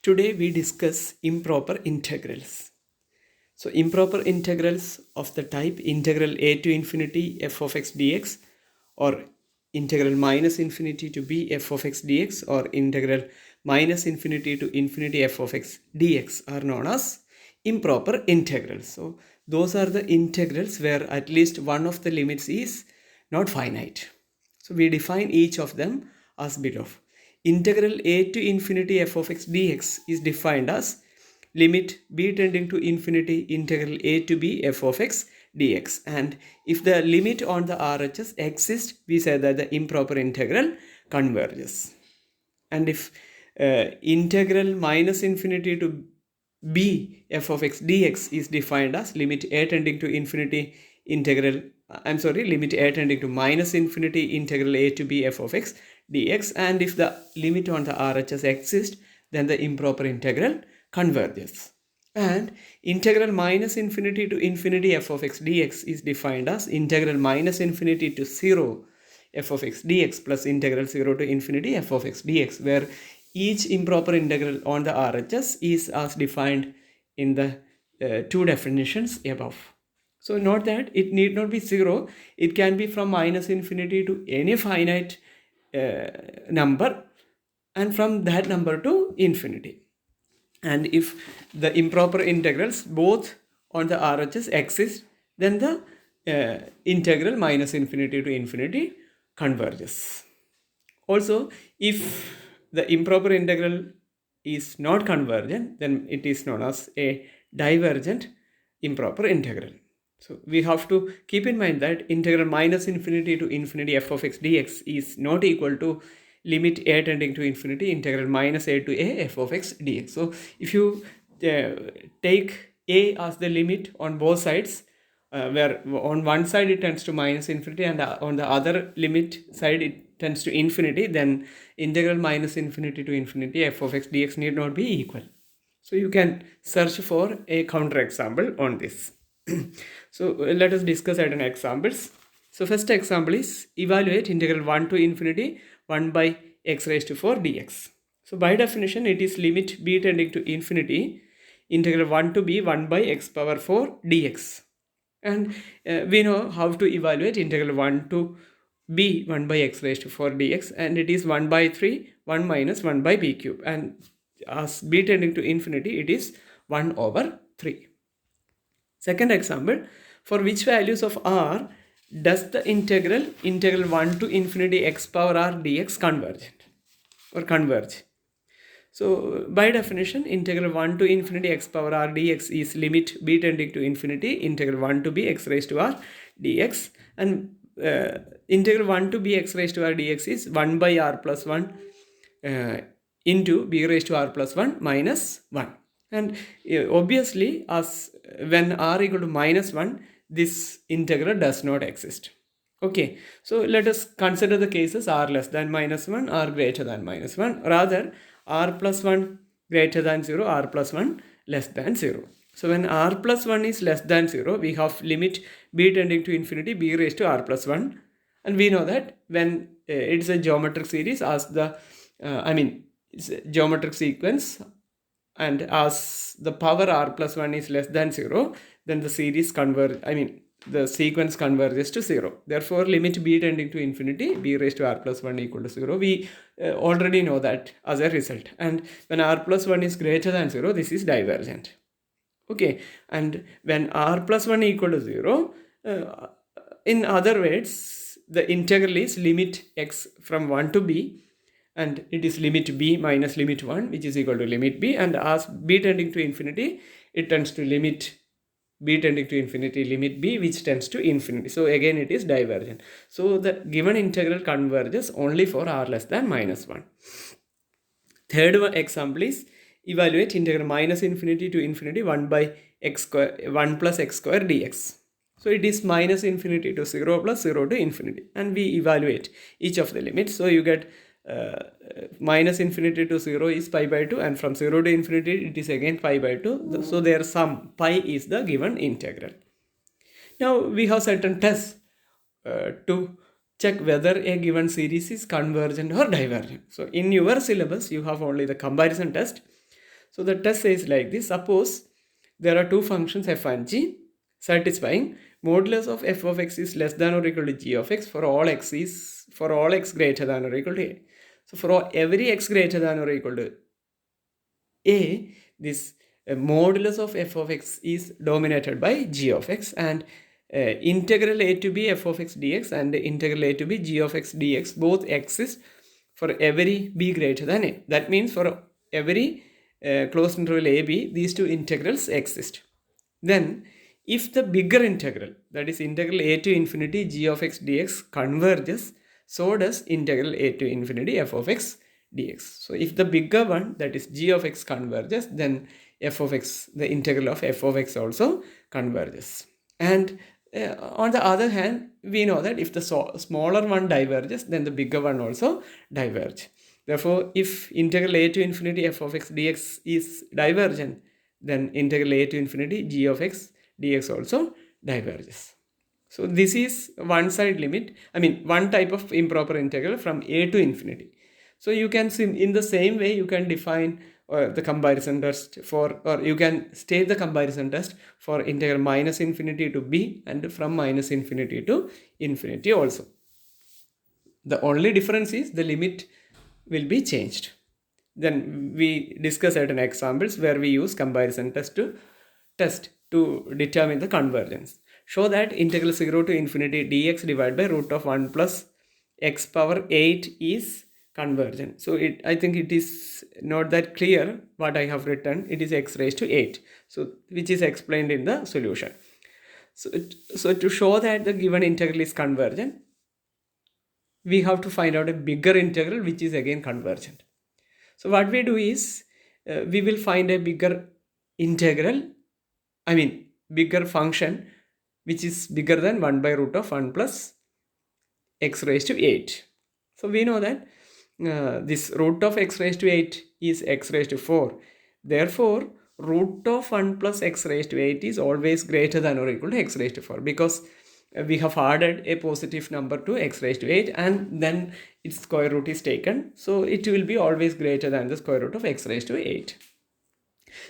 Today we discuss improper integrals. So improper integrals of the type integral a to infinity f of x dx, or integral minus infinity to b f of x dx, or integral minus infinity to infinity f of x dx are known as improper integrals. So those are the integrals where at least one of the limits is not finite. So we define each of them as below. Integral a to infinity f of x dx is defined as limit b tending to infinity integral a to b f of x dx, and if the limit on the RHS exists, we say that the improper integral converges. And if integral minus infinity to b f of x dx is defined as limit a tending to infinity limit a tending to minus infinity integral a to b f of x dx, and if the limit on the RHS exists, then the improper integral converges. And integral minus infinity to infinity f of x dx is defined as integral minus infinity to 0 f of x dx plus integral 0 to infinity f of x dx, where each improper integral on the RHS is as defined in the two definitions above. So note that it need not be 0, it can be from minus infinity to any finite number, and from that number to infinity. And if the improper integrals both on the RHS exist, then the integral minus infinity to infinity converges. Also, if the improper integral is not convergent, then it is known as a divergent improper integral. So we have to keep in mind that integral minus infinity to infinity f of x dx is not equal to limit a tending to infinity integral minus a to a f of x dx. So if you take a as the limit on both sides, where on one side it tends to minus infinity and on the other limit side it tends to infinity, then integral minus infinity to infinity f of x dx need not be equal. So you can search for a counter example on this. So let us discuss certain examples. So first example is evaluate integral 1 to infinity 1 by x raised to 4 dx. So by definition it is limit b tending to infinity integral 1 to b 1 by x power 4 dx. And we know how to evaluate integral 1 to b 1 by x raised to 4 dx, and it is 1 by 3 1 minus 1 by b cube, and as b tending to infinity it is 1 over 3. Second example, for which values of r does the integral 1 to infinity x power r dx convergent or converge? So by definition integral 1 to infinity x power r dx is limit b tending to infinity integral 1 to b x raised to r dx, and integral 1 to b x raised to r dx is 1 by r plus 1 into b raised to r plus 1 minus 1. And obviously as when r equal to minus 1, this integral does not exist. Okay, so let us consider the cases r less than minus 1, r greater than minus 1, rather r plus 1 greater than 0, r plus 1 less than 0. So when r plus 1 is less than 0, we have limit b tending to infinity b raised to r plus 1, and we know that when it's a geometric series as the it's a geometric sequence, and as the power r plus 1 is less than 0, then the series the sequence converges to 0. Therefore, limit b tending to infinity b raised to r plus 1 equal to 0. We already know that as a result. And when r plus 1 is greater than 0, this is divergent. Okay, and when r plus 1 equal to 0, in other words, the integral is limit x from 1 to b, and it is limit b minus limit 1, which is equal to limit b, and as b tending to infinity, it tends to limit b tending to infinity limit b, which tends to infinity. So again it is divergent. So the given integral converges only for r less than minus 1. Third example is evaluate integral minus infinity to infinity 1 by x square 1 plus x square dx. So it is minus infinity to 0 plus 0 to infinity, and we evaluate each of the limits. So you get minus infinity to 0 is pi by 2, and from 0 to infinity it is again pi by 2. So their sum pi is the given integral. Now we have certain tests to check whether a given series is convergent or divergent. So in your syllabus you have only the comparison test. So the test says like this. Suppose there are two functions f and g satisfying modulus of f of x is less than or equal to g of x for all x greater than or equal to a. So for every x greater than or equal to a, this modulus of f of x is dominated by g of x, and integral a to b f of x dx and integral a to b g of x dx both exist for every b greater than a. That means for every closed interval a b, these two integrals exist. Then if the bigger integral, that is integral a to infinity g of x dx, converges, so does integral a to infinity f of x dx. So if the bigger one, that is g of x, converges, then f of x, the integral of f of x also converges. And on the other hand, we know that if the smaller one diverges, then the bigger one also diverges. Therefore, if integral a to infinity f of x dx is divergent, then integral a to infinity g of x dx also diverges. So this is one side limit, one type of improper integral from a to infinity. So you can see in the same way you can define the comparison test for, or you can state the comparison test for integral minus infinity to b and from minus infinity to infinity also. The only difference is the limit will be changed. Then we discuss certain examples where we use comparison test to determine the convergence. Show that integral 0 to infinity dx divided by root of 1 plus x power 8 is convergent. So I think it is not that clear what I have written. It is x raised to 8, so which is explained in the solution. So to show that the given integral is convergent, we have to find out a bigger integral which is again convergent. So what we do is we will find a bigger integral, bigger function which is bigger than 1 by root of 1 plus x raised to 8. So we know that this root of x raised to 8 is x raised to 4. Therefore, root of 1 plus x raised to 8 is always greater than or equal to x raised to 4, because we have added a positive number to x raised to 8 and then its square root is taken. So it will be always greater than the square root of x raised to 8.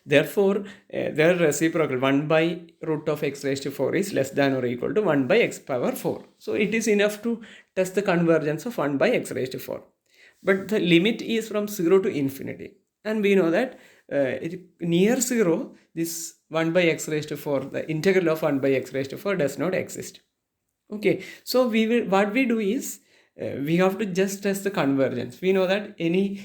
Therefore, their reciprocal 1 by root of x raised to 4 is less than or equal to 1 by x power 4. So it is enough to test the convergence of 1 by x raised to 4. But the limit is from 0 to infinity. And we know that near 0, this 1 by x raised to 4, the integral of 1 by x raised to 4 does not exist. Okay, so what we do is we have to just test the convergence. We know that any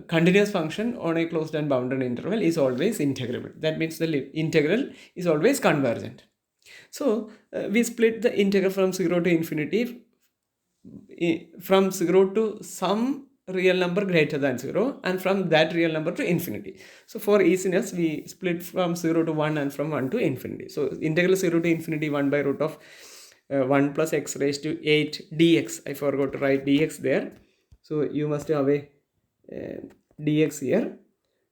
continuous function on a closed and bounded interval is always integrable. That means the integral is always convergent. So we split the integral from 0 to infinity from 0 to some real number greater than 0 and from that real number to infinity. So for easiness, we split from 0 to 1 and from 1 to infinity. So integral 0 to infinity 1 by root of 1 plus x raised to 8 dx. I forgot to write dx there. So you must have a dx here.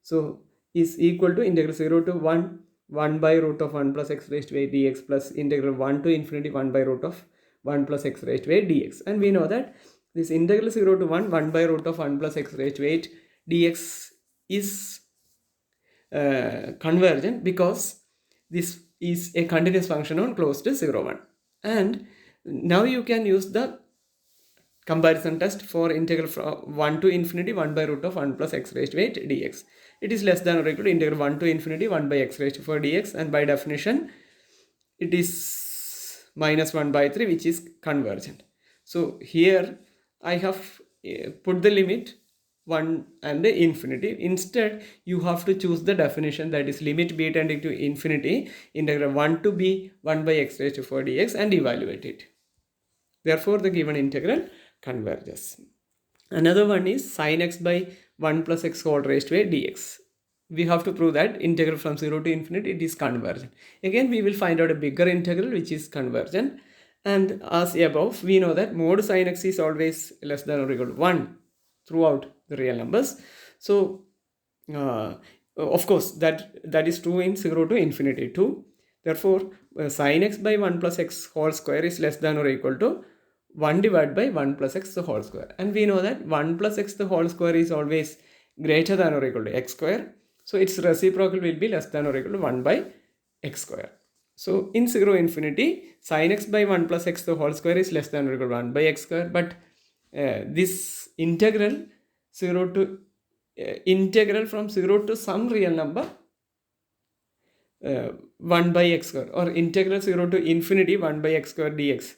So is equal to integral 0 to 1 by root of 1 plus x raised to 8 dx plus integral 1 to infinity 1 by root of 1 plus x raised to 8 dx. And we know that this integral 0 to 1 by root of 1 plus x raised to 8 dx is convergent because this is a continuous function on closed to 0, 1. And now you can use the comparison test for integral from 1 to infinity 1 by root of 1 plus x raised to 8 dx. It is less than or equal to integral 1 to infinity 1 by x raised to 4 dx, and by definition it is minus 1 by 3, which is convergent. So here I have put the limit 1 and infinity. Instead, you have to choose the definition, that is limit b tending to infinity integral 1 to b 1 by x raised to 4 dx, and evaluate it. Therefore, the given integral converges. Another one is sin x by 1 plus x whole raised to a dx. We have to prove that integral from 0 to infinity, it is convergent. Again, we will find out a bigger integral which is convergent. And as above, we know that mod sin x is always less than or equal to 1 throughout the real numbers. So, of course, that is true in 0 to infinity too. Therefore, sin x by 1 plus x whole square is less than or equal to 1 divided by 1 plus x the whole square. And we know that 1 plus x the whole square is always greater than or equal to x square. So its reciprocal will be less than or equal to 1 by x square. So in 0 infinity, sin x by 1 plus x the whole square is less than or equal to 1 by x square. But this integral 0 to integral from 0 to some real number 1 by x square, or integral 0 to infinity 1 by x square dx.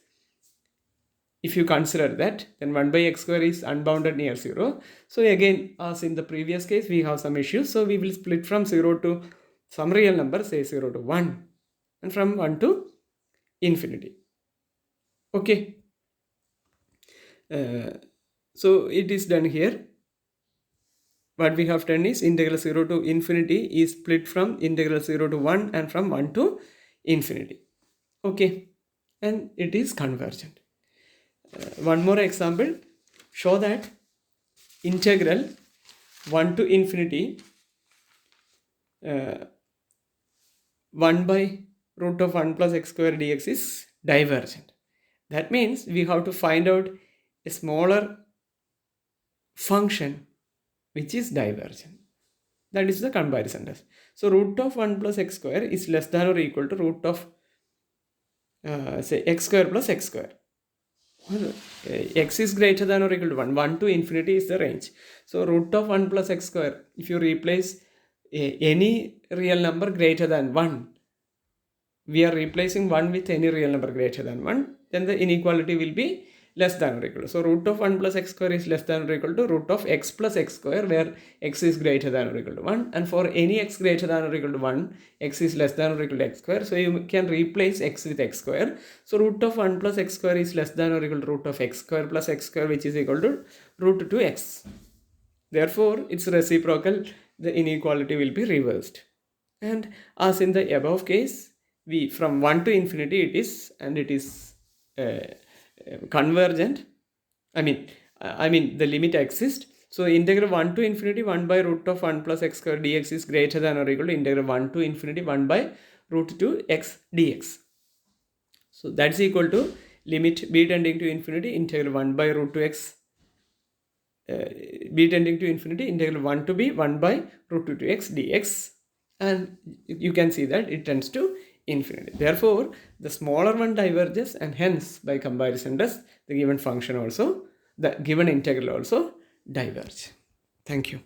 If you consider that, then 1 by x square is unbounded near 0. So again, as in the previous case, we have some issues. So we will split from 0 to some real number, say 0 to 1, and from 1 to infinity. Okay. So it is done here. What we have done is integral 0 to infinity is split from integral 0 to 1 and from 1 to infinity. Okay. And it is convergent. One more example. Show that integral 1 to infinity 1 by root of 1 plus x square dx is divergent. That means we have to find out a smaller function which is divergent. That is the comparison test. So root of 1 plus x square is less than or equal to root of say x square plus x square. X is greater than or equal to 1. 1 to infinity is the range. So root of 1 plus x square, if you replace any real number greater than 1, we are replacing 1 with any real number greater than 1, then the inequality will be less than or equal to. So root of 1 plus x square is less than or equal to root of x plus x square, where x is greater than or equal to 1. And for any x greater than or equal to 1, x is less than or equal to x square. So you can replace x with x square. So root of 1 plus x square is less than or equal to root of x square plus x square, which is equal to root 2x. Therefore, its reciprocal, the inequality will be reversed. And as in the above case, we from 1 to infinity it is, and it is convergent. I mean the limit exists. So integral 1 to infinity 1 by root of 1 plus x square dx is greater than or equal to integral 1 to infinity 1 by root 2x dx. So that's equal to limit b tending to infinity integral 1 by root 2x b tending to infinity integral 1 to b 1 by root 2x dx, and you can see that it tends to infinity. Therefore, the smaller one diverges, and hence by comparison does the given function also, the given integral also diverge. Thank you.